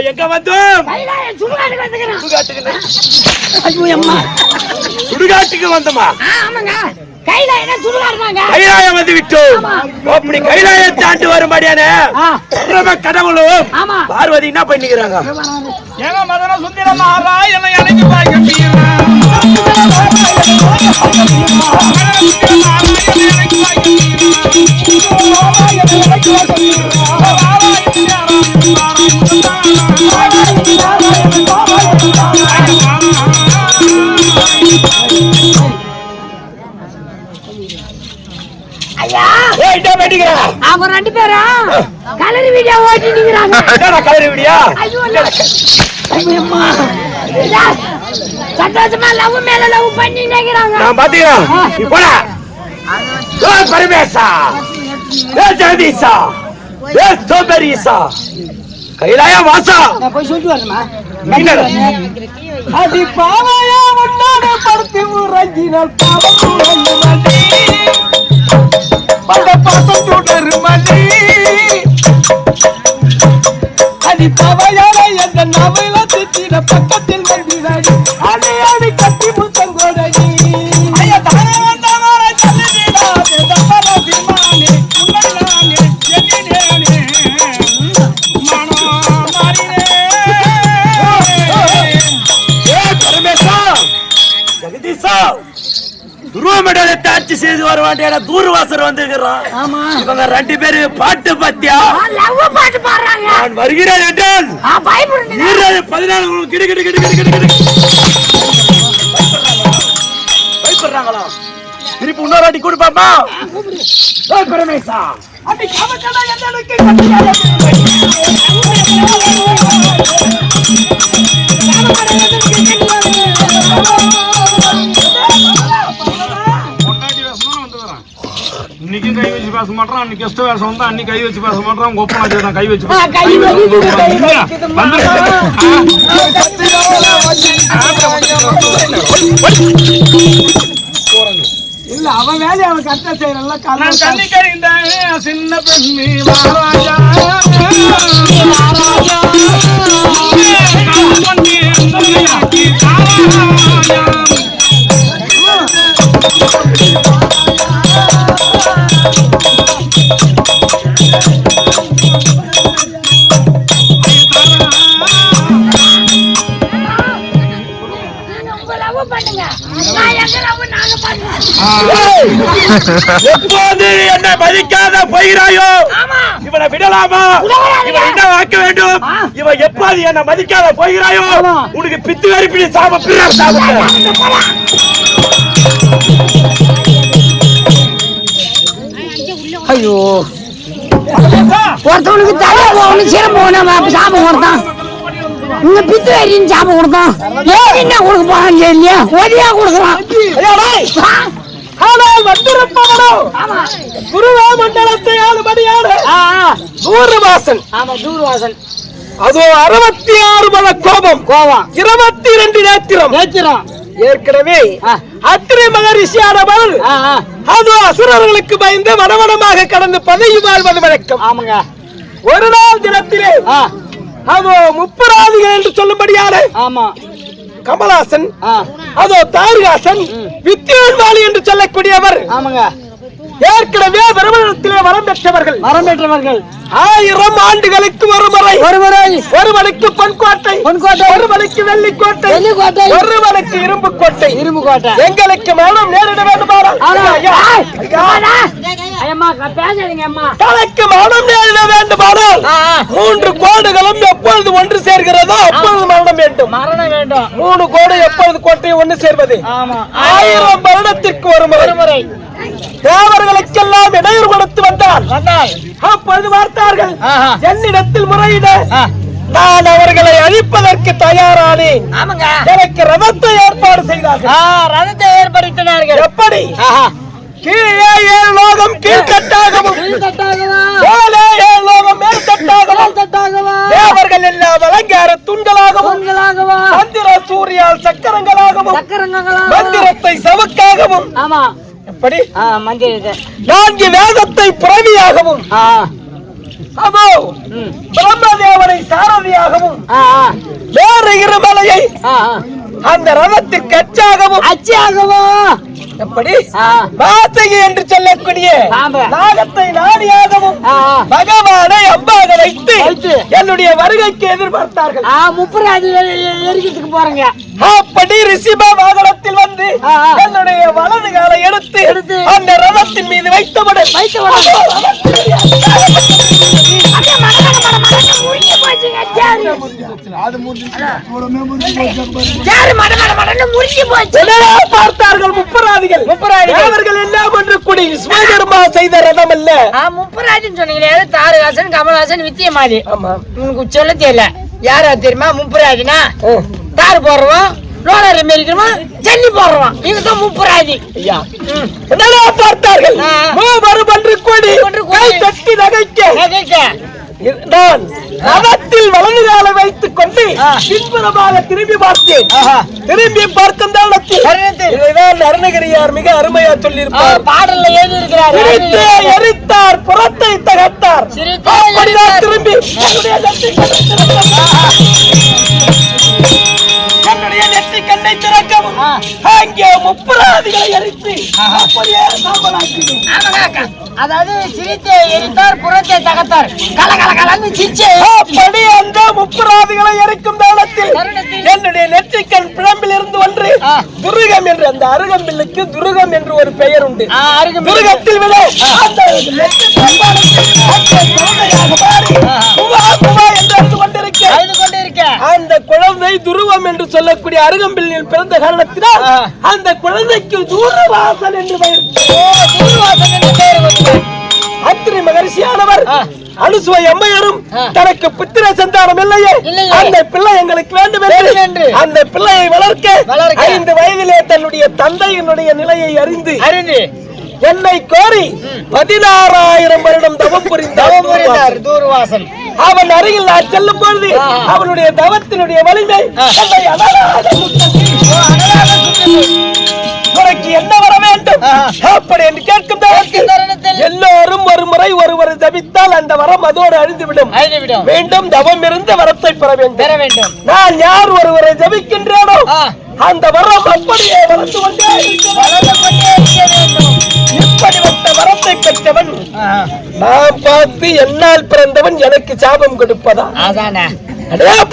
எங்க வந்தோம்? சுடுகாட்டுக்கு வந்தோமா? கைலாயம் வந்து விட்டோம். அப்படி கைலாயம் தாண்டி வரும்படியான கடவுளும் பார்வதி என்ன பண்ணிக்கிறாங்க? ஏங்க மதன சுந்தரமாரா என்னை அழைத்து பாய்க்கின்றீர்கள். அவங்க ரெண்டு பேரும் கலரி வீடியோ ஓட்டிட்டு கலரி வீடியோ சந்தோஷமா லவ் மேல லவ் பண்ணி நிக்கிறாங்க. நான் பாத்தீங்களா? இப்போடா பரமேசா ஜெகதீசா சோபரிசா கைலாய வாசா போய் சொல்லிட்டு வரணுமா? அடி பாவையா முன்னாட படுத்து உறங்கினால் பட பாசம் தொடரு மணி அடி பாவையார என்ற நவல திட்டின பக்கத்தில் வருகிறாய் அடி அடி கட்டி முத்தங்கோடனி ஐயா தானே வந்தவர சொல்லுடா தப்பர விமானே உன்னலானே எண்ணினேனே மனோ மாறினே பரமேசா ஜெகதீசா துருவமடலை தாட்சி செய்து வருவாண்டியான தூர்வாசர் வந்திருக்கிறான். இவங்க ரெண்டு பேரு பாட்டு பத்தியா பாட்டு பாடுறாங்க. நான் வருகிறேன் என்றால் 14 கிடு கிடு கிடு கிடு கிடு கிடு பயப்படுறாங்களா? திருப்பி இன்னொரு அடி கொடுப்பாமா? பரமேசா அடி காமக்கடா என்னளுக்கு இன்னைக்கு கை வச்சு பேச மாட்டான். அன்னைக்கு கெஸ்ட் வேஷம் வந்தா அன்னைக்கு கை வச்சு பேச மாட்டான். ஒப்பனா கை வச்சு இல்ல அவன் வேலையை அவன் கரெக்டா செய்யறல்ல. கண்ணி கழிந்த சின்ன பெண்ணி மகாராஜா எப்போது என்னை மதிக்காத போகிறாயோ இவனை விடலாமா? இவன் என்ன வாக்க வேண்டும்? இவன் எப்போது என்னை மதிக்காத போகிறாயோ உனக்கு பித்து வரிப்பிடி சாப ஐயோ ஒருத்தவனுக்கு தலை போகணும் சிரம் போகணும் சாபம் கொடுத்தான். இங்க பித்து வரின்னு சாபம் கொடுத்தான். என்ன கொடுக்க போறான்னு தெரியலையா? ஒடியா கொடுக்குறான். வந்திருப்பவனோ குருவா மண்டலத்தை ஆளுபடியான தூர்வாசன். தூர்வாசன் அதோ 66 மல கோபம் 22 நேத்திரம். ஏற்கனவே அத்திரி மகரிஷியானவர் அதோ அசுரர்களுக்கு பயந்து வனவனமாக கடந்து பதவி வாழ்வது வழக்கம். ஒரு நாள் தினத்திலே அதோ முப்பராதிகள் என்று சொல்லும்படியான கமலாசன் அதோ தாரகாசன் வித்யான்வாளி என்று சொல்லக்கூடியவர் ஏற்கனவே பிரம்மத்திலே வரம் பெற்றவர்கள் 1000 ஆண்டுகளுக்கு ஒருவனுக்கு பொன்கோட்டை, ஒருவனுக்கு வெள்ளிக்கோட்டை, ஒருவனுக்கு இரும்பு கோட்டை. எங்களுக்கு மரணம் நேரிட வேண்டுமானால் தனக்கு மரணம் நேரிட வேண்டுமானால் 3 கோடுகளும் எப்பொழுது ஒன்று சேர்கிறதோ அப்பொழுது மரணம் வேண்டும். 3 கோடு எப்பொழுது கோட்டை ஒன்று சேர்வது? 1000 வருடத்திற்கு ஒரு முறை. தேவர்களுக்கெல்லாம் இடையூறு கொடுத்து வந்தால் அப்பொழுது பார்த்தார்கள் என்னிடத்தில் முறையிட நான் அவர்களை அழிப்பதற்கு தயாரானேன். எனக்கு ரதத்தை ஏற்பாடு செய்தார்கள். எப்படி? கீழே 7 லோகம் கீழ்கட்டாகவும் மேலே 7 லோகம் மேல்கட்டாகவும் தேவர்கள் எல்லாம் அலங்கார தூண்களாகவும் மந்திர சூரியால் சக்கரங்களாகவும் மந்திரத்தை சவுக்காகவும் எப்படி 4 வேதத்தை புறவியாகவும் அதோ பிரம்மதேவனை சாரதியாகவும் வேறு இருமலையை அந்த ரதத்திற்கு அச்சாகவும் எப்படி வாசகி என்று சொல்லக்கூடிய நாகத்தை நாடியாகவும் பகவானை அம்பாக வைத்து என்னுடைய வருகைக்கு எதிர்பார்த்தார்கள். முப்பராஜி எரிக்கிறதுக்கு போறேங்க. அப்படி ரிஷிபா வாகனத்தில் வந்து என்னுடைய வலது காலை எடுத்து அந்த ரதத்தின் மீது வைத்தவுடன் பார்த்தார்கள் முப்பராதிகள். அவர்கள் எல்லாம் ஒன்று கூடி விஸ்வகர்மா செய்த ரதம் அல்ல. முப்பராஜன் சொன்னீங்களே, தாரகாசன், கமலஹாசன், வித்தியமாதி. உனக்கு சொல்ல தெரியல யாரா தெரியுமா? முப்பராஜனா தார் போடுறோம், ரோலர் மேலிக்கிறோமா, ஜல்லி போடுறோம். இதுதான் முப்பராஜி. பார்த்தார்கள் மூவரும் ஒன்று கூடி கை தட்டி நகைக்க நான் ரதத்தில் வலது காலை வைத்துக் கொண்டு பின்புறமாக திரும்பி பார்த்தேன். திரும்பி பார்க்கும் தருணத்தில் அருணகிரியார் மிக அருமையா சொல்லியிருப்பார். பாடல்ல எழுதி இருக்கிறார், எரித்தார் புறத்தை தகர்த்தார். திரும்பி என்னுடைய நெற்றி கண்ணை திறக்கவும் அங்கே முப்பராதிகளை எரித்து அப்படியே சாம்பலாக்கினேன். அதாவது சிரித்தை எரித்தார், புறத்தை தகர்த்தார், கலகலகலன்னு சிரிச்சே. அப்படி அந்த முப்பராதிகளை எரிக்கும் தருணத்தில் என்னுடைய நெற்றிக்கண் பிழம்பில் இருந்து ஒன்று துருகம் என்று, அந்த அருகம்பில்லுக்கு துருகம் என்று ஒரு பெயர் உண்டு. துருகத்தில் விட அந்த அந்த குழந்தை துருவம் என்று சொல்லக்கூடிய அருகம்பில்லில் பிறந்த காரணத்தினால் அந்த குழந்தைக்கு தூரவாசன் என்று பெயர். அத்திரி மகரிஷியானவர் அனுசுவை அம்மையாரும் தனக்கு புத்திர சந்தானம் இல்லையே, அந்த பிள்ளை எங்களுக்கு வேண்டும் என்று அந்த பிள்ளையை வளர்க்க 5 வயதிலே தன்னுடைய தந்தையினுடைய நிலையை அறிந்து என்னை கோரி 16,000 வருடம் தவம் புரிந்தார் தூர்வாசன். அவன் அருகில் நான் செல்லும் பொழுது அவனுடைய தவத்தினுடைய வலிமை உனக்கு என்ன வர வேண்டும் அப்படி என்று கேட்கும் தருணத்தில் எல்லோரும் ஒரு முறை ஒருவர் ஜபித்தால் அந்த வரம் அதோடு அழிந்துவிடும். மீண்டும் தவம் இருந்து வரத்தை பெற வேண்டும். நான் யார் ஒருவரை ஜபிக்கின்றேனோ அந்த வரம் அப்படியே வளர்ந்து கொண்டே இப்படிப்பட்ட வரத்தை பெற்றவன் நான் பார்த்து என்னால் பிறந்தவன் எனக்கு சாபம் கொடுப்பதா?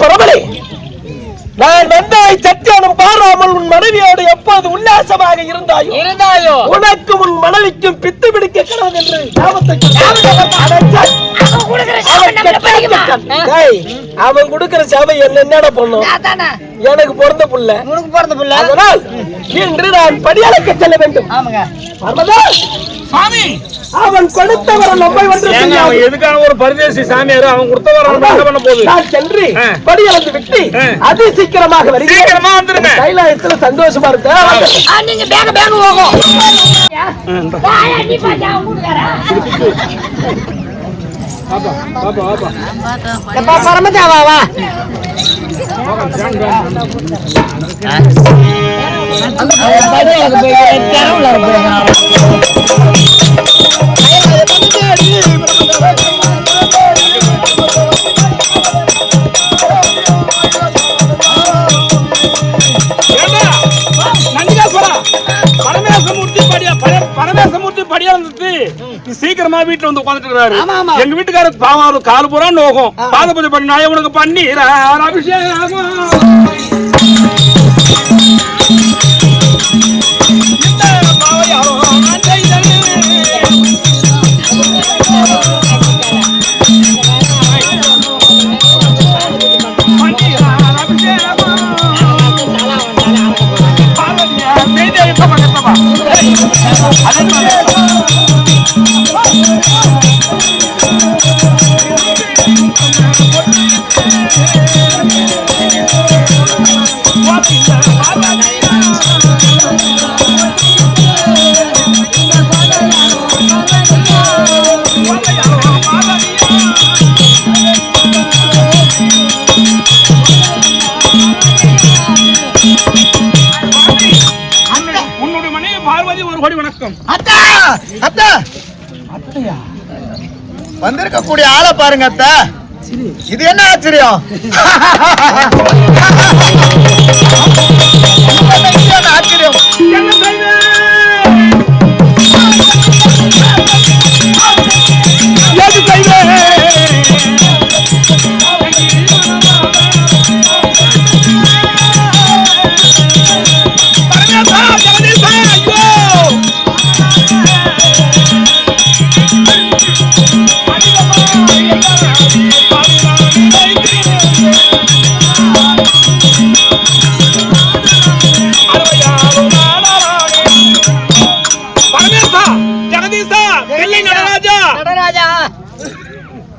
பரவலை நான் வந்தாய் சத்தியானம் பாராமல் உன் மனைவியோடு எப்போது உல்லாசமாக இருந்தாயோ உனக்கு உன் மனைவிக்கும் பித்து பிடிக்க கிடவது என்று அவன் கொடுக்கிற சாபம் என்னென்ன பண்ணும்? எனக்கு பிறந்த புள்ள. அதனால் இன்று நான் படியளக்க செல்ல வேண்டும். அவன் கொடுத்தவரை நம்மை வந்து எதுக்கான ஒரு பரிதேசி சாமியார் அவன் கொடுத்தவரை பண்ண போகுது. நான் சென்று படியளந்து விட்டு அதி சீக்கிரமாக வந்துருங்க. கைலாயத்துல சந்தோஷமா இருக்க நீங்க பேக பேக போகும். பரமதாவா பரமேசமூர்த்தி படியா இருந்துட்டு சீக்கிரமா வீட்டுல வந்து உட்காந்துட்டு எங்க வீட்டுக்காரர் பாவம் கால் பூரா நோகும். பாத பூஜை பண்ணி நான் உனக்கு பண்ணி அபிஷேகம் வணக்கம். வந்திருக்கக்கூடிய ஆளை பாருங்க அத்தை. இது என்ன ஆச்சரியம்? ஆச்சரியம் என்ன செய்வே எது செய்வே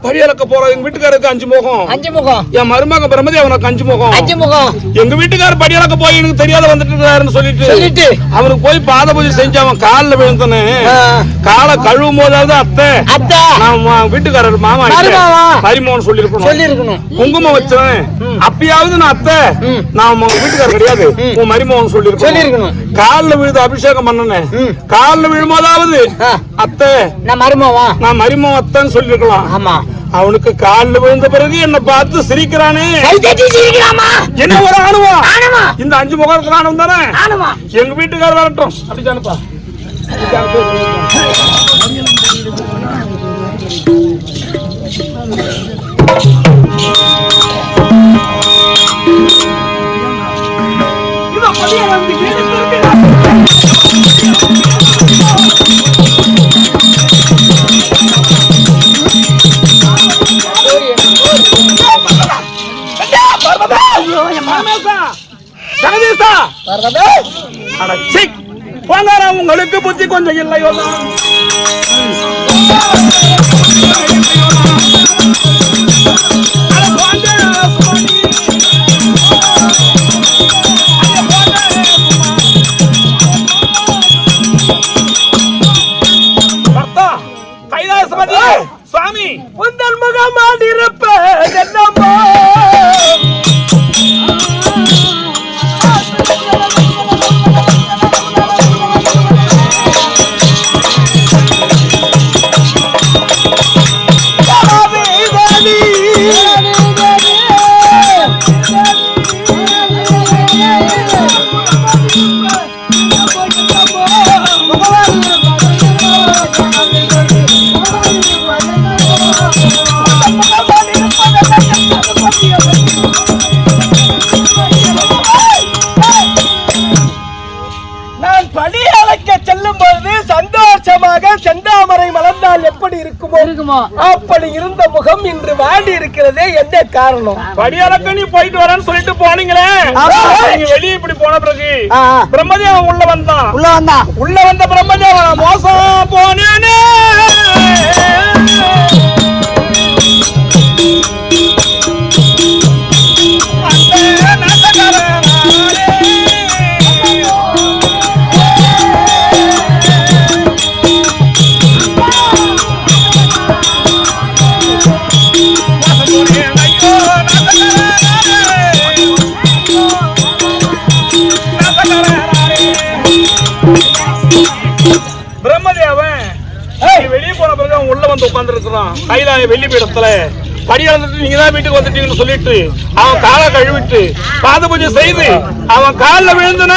படியலக்க போற எங்க வீட்டுக்காரருக்கு 5 முகம். 5 முகம். என் மருமக பிரம்மதி அவனுக்கு 5 முகம். 5 முகம். எங்க வீட்டுக்காரர் படியலக்க போய் எனக்கு தெரியாத வந்துட்டு இருக்காருன்னு சொல்லிட்டு அவனுக்கு போய் பாத பூஜை செஞ்சு அவன் காலில் விழுந்தனே. காலை கழுவும் போதாவது அத்தை நான் வீட்டுக்காரர் மாமா பரிமோன்னு சொல்லிருக்கணும். குங்குமம் வச்சேன் அப்பயாவது நான் அத்தை நான் வீட்டுக்காரர் கிடையாது உன் மரிமோன்னு சொல்லிருக்கணும். காலில் விழுது அபிஷேகம் பண்ணனேன். காலில் விழும்போதாவது அத்தை நான் மரிமோ அத்தைன்னு சொல்லிருக்கலாம். ஆமா அவனுக்கு காலில் விழுந்த பிறகு என்ன பார்த்து சிரிக்கிறானே. என்ன ஒரு ஆணுவம் இந்த 5 முகத்துல ஆணவம் தானே. எங்க வீட்டுக்காரர் வரட்டும் அப்படித்தானப்பா. உங்களுக்கு புத்தி கொஞ்சம் இல்லையோ? கைலாசபதி சுவாமி உந்தன் முகமாடி இருப்பதென்னமோ செந்தாமரை மலர்ந்தால் எப்படி இருக்குமோ அப்படி இருந்த முகம் இன்று வாடி இருக்கிறதே. என்ன காரணம்? படியலக்க நீ போயிட்டு வரேன்னு சொல்லிட்டு போனீங்களே, வெளியே இப்படி போன பிறகு பிரம்மதேவன் உள்ள வந்த பிரம்மதேவன் மோசம் போனேனே. உள்ள வந்து உட்கார்ந்து இருக்கிறான் கைலாய வெள்ளி பீடத்துல. படியாந்துட்டு நீங்க தான் வீட்டுக்கு வந்துட்டீங்கன்னு சொல்லிட்டு அவன் காலை கழுவிட்டு பாத பூஜை செய்து அவன் காலில் விழுந்தன.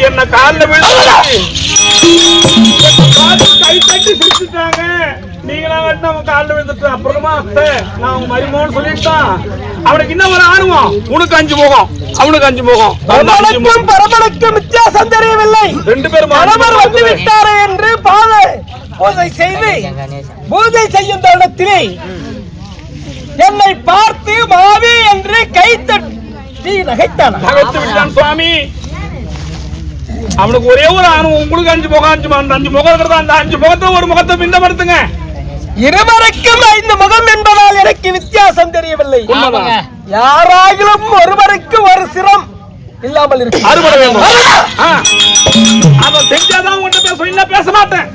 என்ன காலில் விழுந்து கை தட்டி சிரிச்சுட்டாங்க. நீங்களா வந்து அவன் காலில் விழுந்துட்டு அப்புறமா அத்தை நான் மரிமோன்னு சொல்லிட்டான். அவனுக்கு இன்னும் ஒரு ஆர்வம். உனக்கு 5 முகம் அவனுக்கு 5 முகம். பரமனுக்கும் வித்தியாசம் தெரியவில்லை. 2 பேரும் வந்து விட்டாரே என்று பூஜை செய்து பூஜை செய்யும் தருணத்திலே என்னை பார்த்து மாவி என்று கை தட்டி நகைத்தான். சுவாமி அவனுக்கு ஒரே ஒரு ஆணும். உங்களுக்கு 5 முகம் 5 முகம் இருக்கிறதா? அந்த 5 முகத்தை ஒரு முகத்தை பின்னப்படுத்துங்க. இருவருக்கும் 5 முகம் என்பதால் எனக்கு வித்தியாசம் தெரியவில்லை. யாராகிலும் ஒருவருக்கு ஒரு சிரம் இல்லாமல் இருக்கு. அறுபட வேண்டும். அதை செஞ்சாதான் உங்கள்கிட்ட பேச, இல்ல பேச மாட்டேன்.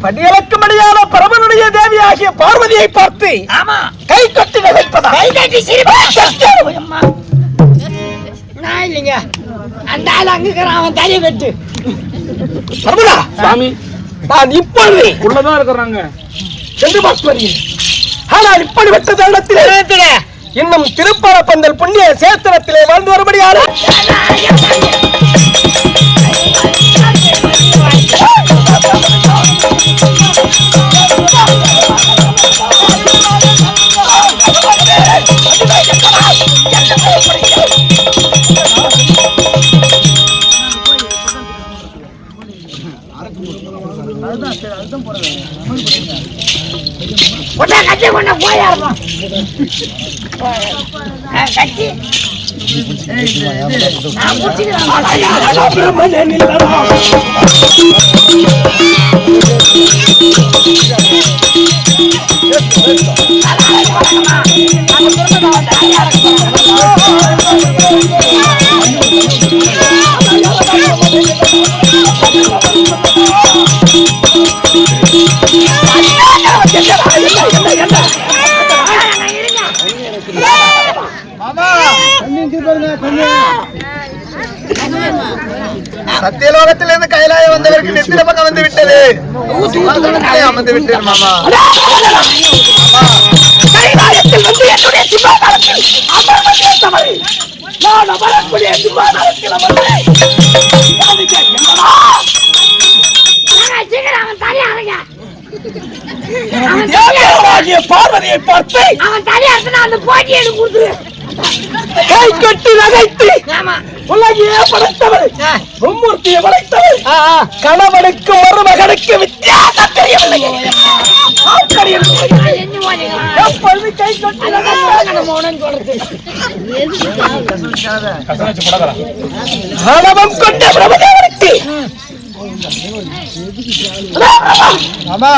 படியலக்கும்படியான பரமனுடைய தேவி ஆகிய பார்வதியை பார்த்து கை கட்டி நகைப்பதா? இல்லைங்க அந்த ஆள் அங்க அவன் தலையை வெட்டு பிரபுடா சாமி நான் இப்பொழுது உள்ளதான் இருக்கிறாங்க சென்று பார்த்து ஆனால் இப்படிப்பட்ட தருணத்திலே இன்னும் திருப்பரப்பந்தல் புண்ணிய சேத்திரத்திலே வாழ்ந்து வரும்படியான சத்தியலோகத்திலிருந்து கைலாயம் வந்தவருக்கு நெத்தில பக்கம் வந்து விட்டது. அமர்ந்து விட்டேன் மாமா. கைலாயத்தில் வந்து என்னுடைய சிவாதாரத்தில் அமர்வதே தவறு. நான் அமரக்கூடிய சிவாதாரத்தில் அமர்வதை பார்வதியை பார்த்து அவன் தலையாசனா அந்த போட்டி எடுத்து கொடுத்துரு. கை கட்டி நகைத்து உலகையே படைத்தவர் மும்மூர்த்தியை படைத்தவர் கணவனுக்கு மருமகனுக்கு வித்தியாசம் தெரியவில்லை. எப்பொழுது கை கட்டி கணவன் கொண்ட பிரபதேவனுக்கு மாமா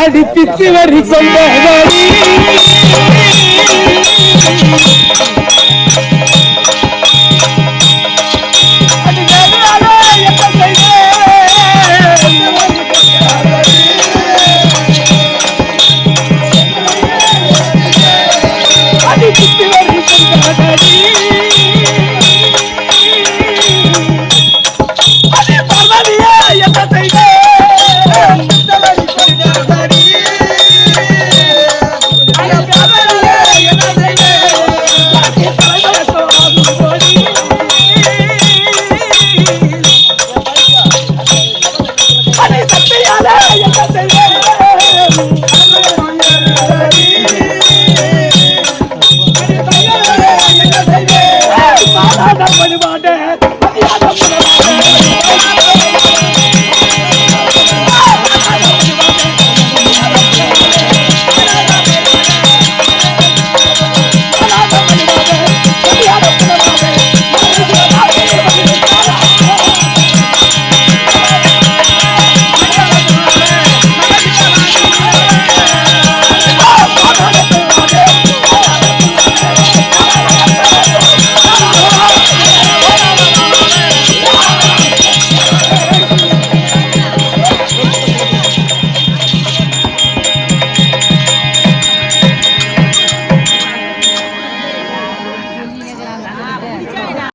அடிப்பித்து வரி கொண்டவரி